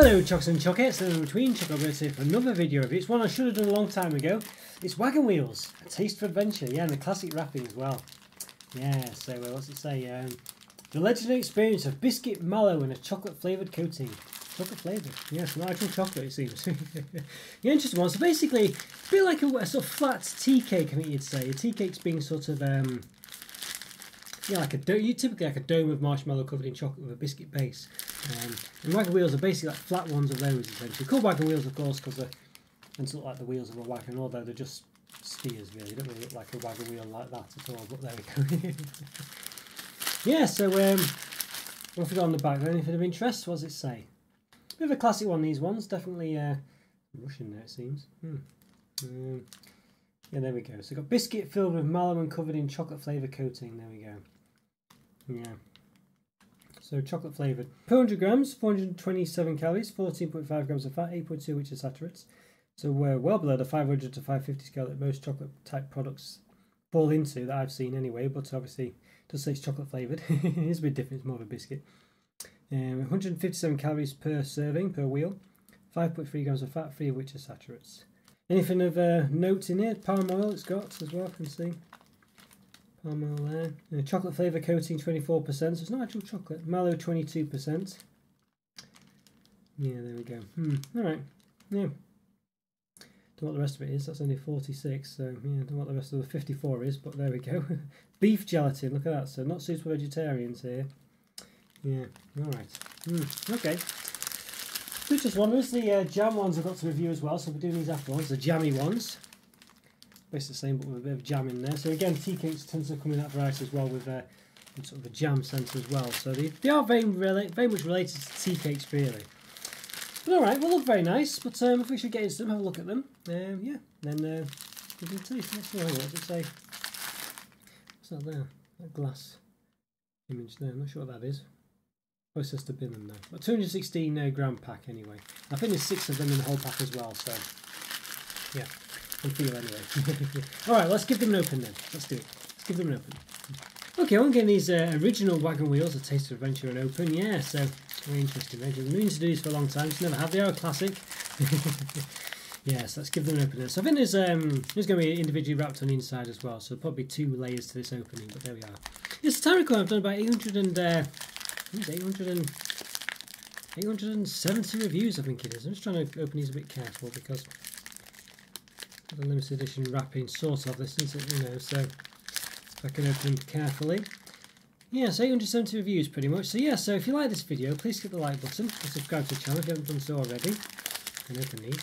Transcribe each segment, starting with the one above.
Hello Chocks and Chockettes, and in between Roberto for another video review. It's one I should have done a long time ago. It's Wagon Wheels, A Taste for Adventure, yeah, and the classic wrapping as well. Yeah, so what's it say? The legendary experience of biscuit mallow and a chocolate flavoured coating. Chocolate flavoured? Yes, not actual chocolate it seems. Yeah, interesting one. So basically, a bit like a sort of flat tea cake, I think you'd say. A tea cake's being sort of, yeah, like a typically like a dome of marshmallow covered in chocolate with a biscuit base. And wagon wheels are basically like flat ones of those, essentially. Called wagon wheels, of course, because they're meant to look like the wheels of a wagon, although they're just steers, really. They don't really look like a wagon wheel like that at all, but there we go. Yeah, so what have we got on the back? Anything of interest? What does it say? Bit of a classic one, these ones. Definitely Russian there, it seems. Yeah, there we go. So we've got biscuit filled with mallow and covered in chocolate flavour coating. There we go. Yeah. So chocolate flavoured. Per 100 grams, 427 calories, 14.5 grams of fat, 8.2 which are saturates. So we're well below the 500 to 550 scale that most chocolate type products fall into, that I've seen anyway, but obviously it does say it's chocolate flavoured. It is a bit different, it's more of a biscuit. 157 calories per serving, per wheel, 5.3 grams of fat, 3 of which are saturates. Anything of note in here? Palm oil it's got as well, I can see. Palm oil there. Chocolate flavour coating 24%, so it's not actual chocolate. Mallow 22%. Yeah, there we go. Alright. Yeah. Don't know what the rest of it is, that's only 46, so yeah, don't know what the rest of the 54 is, but there we go. Beef gelatin, look at that, so not suitable for vegetarians here. Yeah, alright. Okay. Just one. There's the jam ones I've got to review as well, so we're doing these afterwards, the jammy ones. Basically the same, but with a bit of jam in there. So again, tea cakes tends to come in that variety as well, with sort of a jam centre as well. So they are very much related to tea cakes, really. But alright, well, look very nice, but if we should get into them, have a look at them. Yeah, then we can taste. Let's see what does it say. What's that there? That glass image there, I'm not sure what that is. Processed to bin them now. But 216 gram pack anyway. I think there's 6 of them in the whole pack as well, so yeah, I feel anyway. Alright, let's give them an open then. Let's do it. Let's give them an open. Okay, I'm getting these original Wagon Wheels, A Taste of Adventure, and open. Yeah, so very interesting. I've been meaning to do these for a long time, just never have. They are a classic. Yes, let's give them an open. So I think there's going to be individually wrapped on the inside as well, so probably 2 layers to this opening, but there we are. This time I've done about 870 reviews, I think it is. I'm just trying to open these a bit careful because the limited edition wrapping sort of this, isn't it? You know, so if I can open them carefully. Yeah, so 870 reviews pretty much. So yeah, so if you like this video, please click the like button and subscribe to the channel if you haven't done so already. And open these.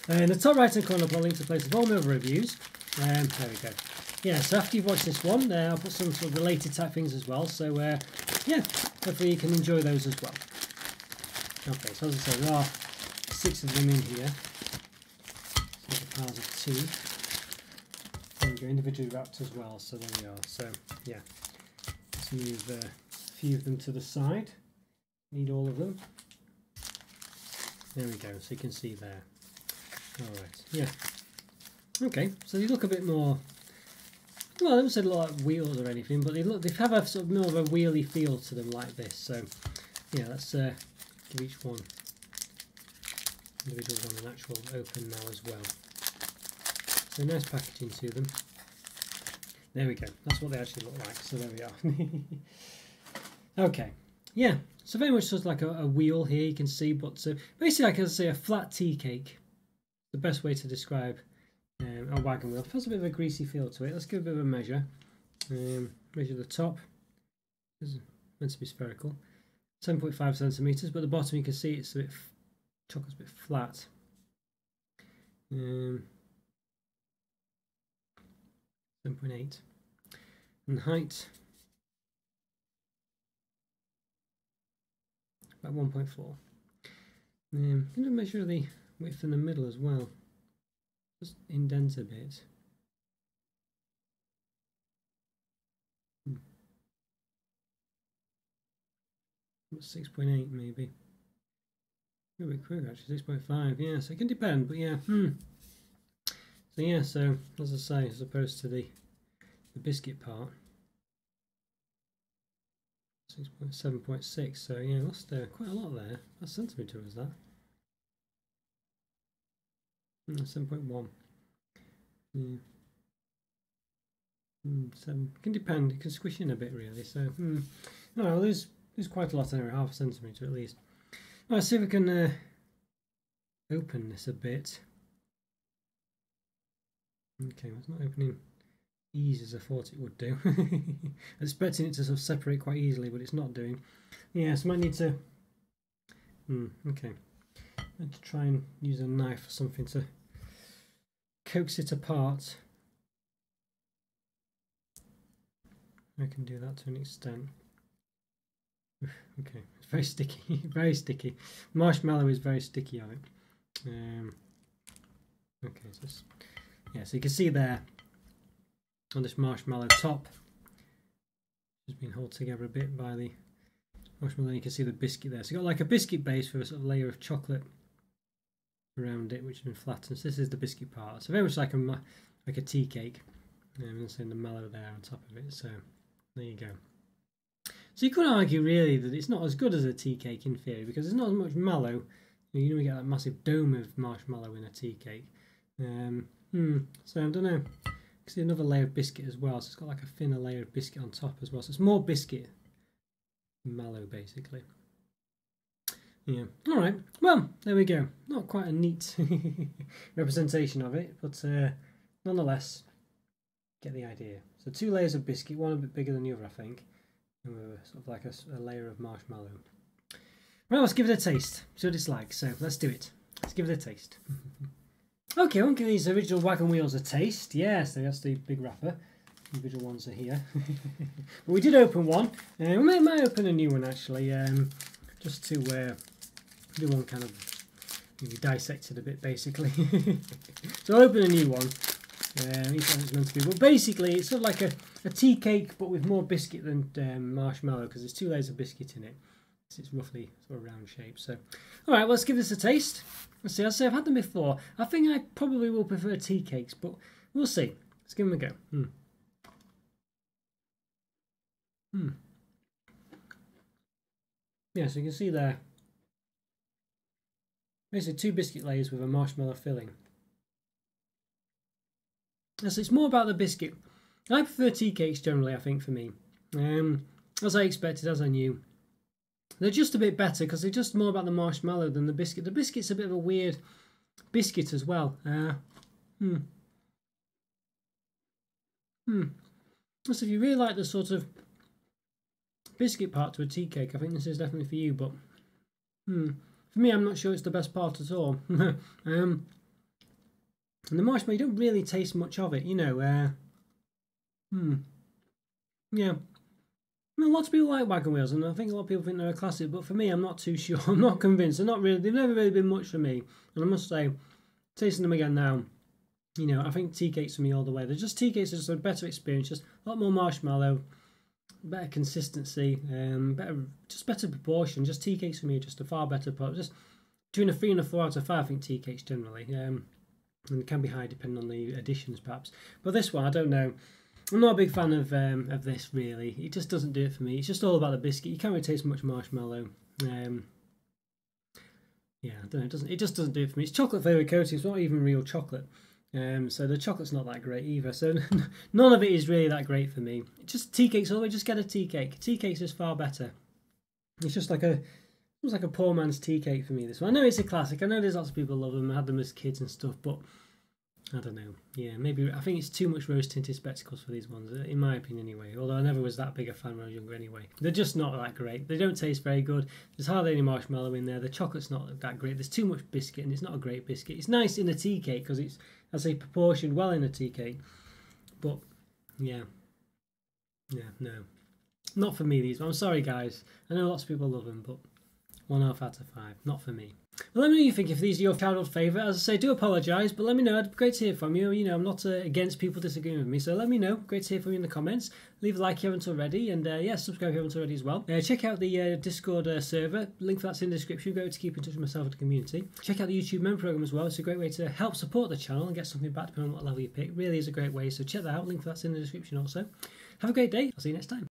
In the top right hand corner, I'll put a link to the place of all my other reviews. There we go. Yeah, so after you've watched this one, I'll put some sort of related type things as well. So yeah, hopefully you can enjoy those as well. Okay, so as I say, there are 6 of them in here. So the piles of 2. There we go, individually wrapped as well. So there we are. So yeah, let's move a few of them to the side. Need all of them. There we go. So you can see there. All right. Yeah. Okay. So they look a bit more. Well, I haven't said a lot like wheels or anything, but they have a sort of more of a wheelie feel to them like this. So, yeah, let's give each one, individual one, an actual open now as well. So nice packaging to them. There we go. That's what they actually look like. So there we are. Okay. Yeah. So very much sort of like a wheel here, you can see, but basically, like I say, a flat tea cake. The best way to describe a wagon wheel. It has a bit of a greasy feel to it. Let's give it a bit of a measure. Measure the top. It's meant to be spherical. 7.5 centimeters, but the bottom you can see it's a bit chocolate's a bit flat. 7.8. And height about 1.4. I'm going to measure the width in the middle as well. Just indent a bit. 6.8 maybe. A bit quick actually, 6.5. Yeah, so it can depend, but yeah. So yeah, so as I say, as opposed to the biscuit part, 7.6. So yeah, lost quite a lot there. What centimetre was that? 7.1. Yeah. 7 can depend. It can squish in a bit really. So no, well, there's quite a lot anyway. Half a centimetre at least. Let's see if we can open this a bit. Okay, well, it's not opening easy as I thought it would do. I was expecting it to sort of separate quite easily, but it's not doing. Yeah, so I might need to. Okay, I need to try and use a knife or something to coax it apart. I can do that to an extent. Okay, it's very sticky, very sticky. Marshmallow is very sticky on it. Okay, so yeah, so you can see there on this marshmallow top, it's been held together a bit by the marshmallow. You can see the biscuit there. So you've got like a biscuit base with a sort of layer of chocolate around it, which has been flattened. So this is the biscuit part. So very much like a tea cake. And then the mallow there on top of it. So there you go. So you could argue really that it's not as good as a tea cake in theory because there's not as much mallow. You know, we get that massive dome of marshmallow in a tea cake. So I don't know. You can see another layer of biscuit as well. So it's got like a thinner layer of biscuit on top as well. So it's more biscuit than mallow basically. Yeah. All right. Well, there we go. Not quite a neat representation of it, but nonetheless, get the idea. So 2 layers of biscuit, one a bit bigger than the other, I think. And with sort of like a layer of marshmallow. Right, let's give it a taste. See what it's like. So let's do it. Let's give it a taste. Okay, I'll give these original Wagon Wheels a taste. Yes, that's the big wrapper. The individual ones are here. But we did open one. We might open a new one actually, just to do one kind of maybe dissect it a bit basically. So I'll open a new one. Each one is meant to be, but basically it's sort of like a tea cake but with more biscuit than marshmallow because there's 2 layers of biscuit in it. It's roughly sort of round shape. So, all right, well, let's give this a taste. Let's see. I've had them before. I think I probably will prefer tea cakes, but we'll see. Let's give them a go. Yeah, so you can see there. Basically, 2 biscuit layers with a marshmallow filling. So it's more about the biscuit. I prefer tea cakes generally, I think, for me. As I expected, as I knew. They're just a bit better because they're just more about the marshmallow than the biscuit. The biscuit's a bit of a weird biscuit as well. So if you really like the sort of biscuit part to a tea cake, I think this is definitely for you. But for me, I'm not sure it's the best part at all. And the marshmallow, you don't really taste much of it, you know. Yeah. I mean, lots of people like Wagon Wheels, and I think a lot of people think they're a classic, but for me, I'm not too sure. I'm not convinced. They've never really been much for me. And I must say, tasting them again now, you know, I think tea cakes for me all the way. They're just tea cakes are just a better experience, just a lot more marshmallow, better consistency, better proportion. Just tea cakes for me are just a far better product. Just between a 3 and a 4 out of 5, I think tea cakes generally. And it can be high depending on the additions perhaps. But this one, I don't know. I'm not a big fan of this really. It just doesn't do it for me. It's just all about the biscuit. You can't really taste much marshmallow. Yeah, I don't know. It just doesn't do it for me. It's chocolate flavoured coating. It's not even real chocolate. So the chocolate's not that great either. So none of it is really that great for me. Just tea cakes all the way. Just get a tea cake. Tea cakes is far better. It's just like almost like a poor man's tea cake for me. This one. I know it's a classic. I know there's lots of people who love them. I had them as kids and stuff, but I don't know. Yeah, maybe I think it's too much rose-tinted spectacles for these ones, in my opinion anyway. Although I never was that big a fan when I was younger anyway. They're just not that great. They don't taste very good. There's hardly any marshmallow in there. The chocolate's not that great. There's too much biscuit and it's not a great biscuit. It's nice in a tea cake because it's, as I say, proportioned well in a tea cake. But, yeah. Yeah, no. Not for me, these. I'm sorry, guys. I know lots of people love them, but 1.5 out of 5. Not for me. Well, let me know what you think if these are your childhood favourite. As I say, do apologise, but let me know. It'd be great to hear from you. You know, I'm not against people disagreeing with me, so let me know. Great to hear from you in the comments. Leave a like if you haven't already, and yeah, subscribe if you haven't already as well. Check out the Discord server. Link for that's in the description. Go to keep in touch with myself and the community. Check out the YouTube member program as well. It's a great way to help support the channel and get something back depending on what level you pick. It really is a great way, so check that out. Link for that's in the description also. Have a great day. I'll see you next time.